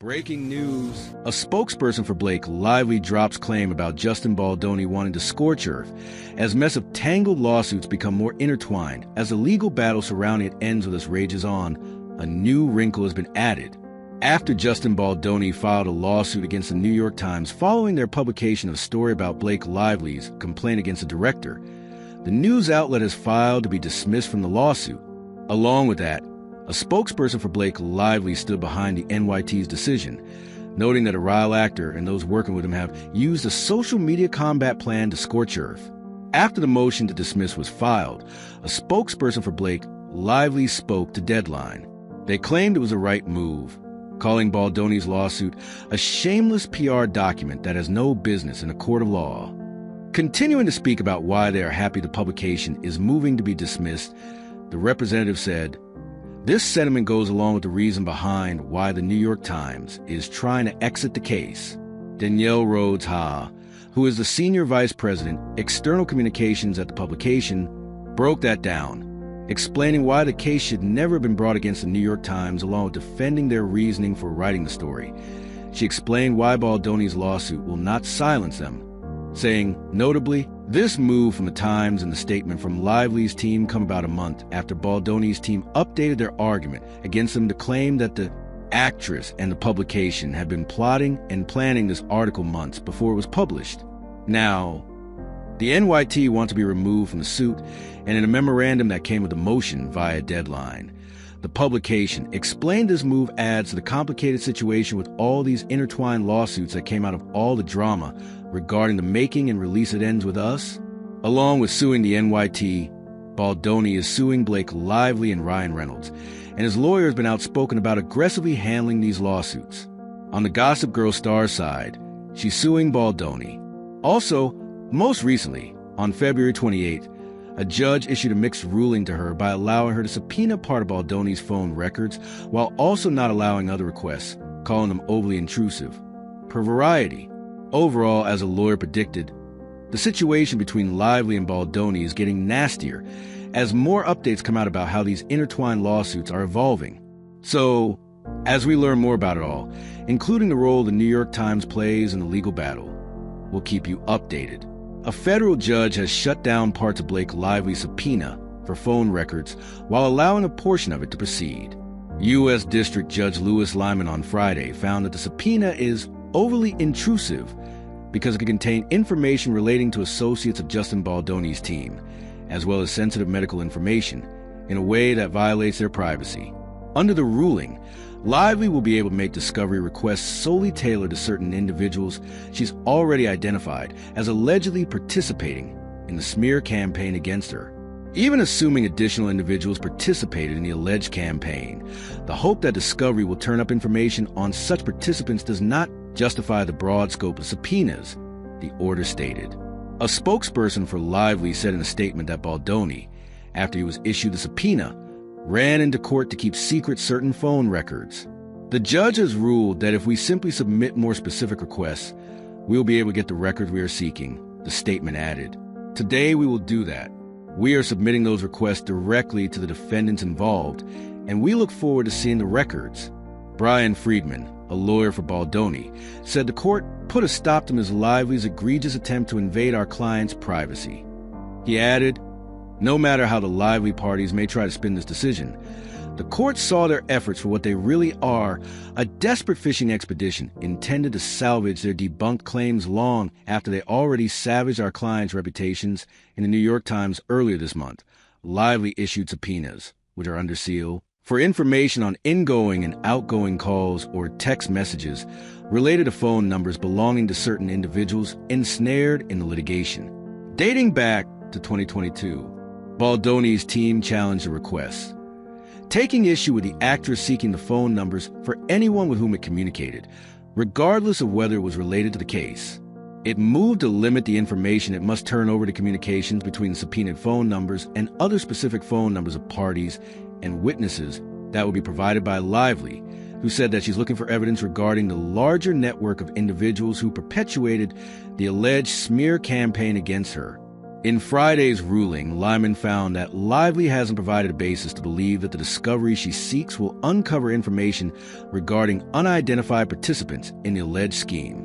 Breaking news. A spokesperson for Blake Lively drops claim about Justin Baldoni wanting to scorch Earth as mess of tangled lawsuits become more intertwined. As the legal battle surrounding it ends with us rages on, a new wrinkle has been added. After Justin Baldoni filed a lawsuit against the New York Times following their publication of a story about Blake Lively's complaint against the director, the news outlet has filed to be dismissed from the lawsuit. Along with that, a spokesperson for Blake Lively stood behind the NYT's decision, noting that a rival actor and those working with him have used a social media combat plan to scorch Earth. After the motion to dismiss was filed, a spokesperson for Blake Lively spoke to Deadline. They claimed it was the right move, calling Baldoni's lawsuit a shameless PR document that has no business in a court of law. Continuing to speak about why they are happy the publication is moving to be dismissed, the representative said, "This sentiment goes along with the reason behind why the New York Times is trying to exit the case." Danielle Rhodes-Ha, who is the Senior Vice President, External Communications at the publication, broke that down, explaining why the case should never have been brought against the New York Times along with defending their reasoning for writing the story. She explained why Baldoni's lawsuit will not silence them, saying, notably, this move from the Times and the statement from Lively's team come about a month after Baldoni's team updated their argument against them to claim that the actress and the publication had been plotting and planning this article months before it was published. Now, the NYT want to be removed from the suit, and in a memorandum that came with the motion via Deadline, the publication explained this move adds to the complicated situation with all these intertwined lawsuits that came out of all the drama regarding the making and release It Ends With Us. Along with suing the NYT, Baldoni is suing Blake Lively and Ryan Reynolds, and his lawyer has been outspoken about aggressively handling these lawsuits. On the Gossip Girl star side, she's suing Baldoni. Also, most recently, on February 28th, a judge issued a mixed ruling to her by allowing her to subpoena part of Baldoni's phone records while also not allowing other requests, calling them overly intrusive. Per Variety, overall, as a lawyer predicted, the situation between Lively and Baldoni is getting nastier as more updates come out about how these intertwined lawsuits are evolving. So, as we learn more about it all, including the role the New York Times plays in the legal battle, we'll keep you updated. A federal judge has shut down parts of Blake Lively's subpoena for phone records while allowing a portion of it to proceed. U.S. District Judge Louis Lyman on Friday found that the subpoena is overly intrusive because it could contain information relating to associates of Justin Baldoni's team, as well as sensitive medical information, in a way that violates their privacy. Under the ruling, Lively will be able to make discovery requests solely tailored to certain individuals she's already identified as allegedly participating in the smear campaign against her. Even assuming additional individuals participated in the alleged campaign, the hope that discovery will turn up information on such participants does not justify the broad scope of subpoenas, the order stated. A spokesperson for Lively said in a statement that Baldoni, after he was issued the subpoena, ran into court to keep secret certain phone records. The judge has ruled that if we simply submit more specific requests, we will be able to get the records we are seeking, the statement added. Today we will do that. We are submitting those requests directly to the defendants involved, and we look forward to seeing the records. Brian Friedman, a lawyer for Baldoni, said the court put a stop to Ms. Lively's egregious attempt to invade our client's privacy. He added, no matter how the Lively parties may try to spin this decision, the court saw their efforts for what they really are, a desperate fishing expedition intended to salvage their debunked claims long after they already savaged our clients' reputations. In the New York Times earlier this month, Lively issued subpoenas, which are under seal, for information on ingoing and outgoing calls or text messages related to phone numbers belonging to certain individuals ensnared in the litigation. Dating back to 2022, Baldoni's team challenged the request, taking issue with the actress seeking the phone numbers for anyone with whom it communicated, regardless of whether it was related to the case. It moved to limit the information it must turn over to communications between subpoenaed phone numbers and other specific phone numbers of parties and witnesses that would be provided by Lively, who said that she's looking for evidence regarding the larger network of individuals who perpetuated the alleged smear campaign against her. In Friday's ruling, Lyman found that Lively hasn't provided a basis to believe that the discovery she seeks will uncover information regarding unidentified participants in the alleged scheme.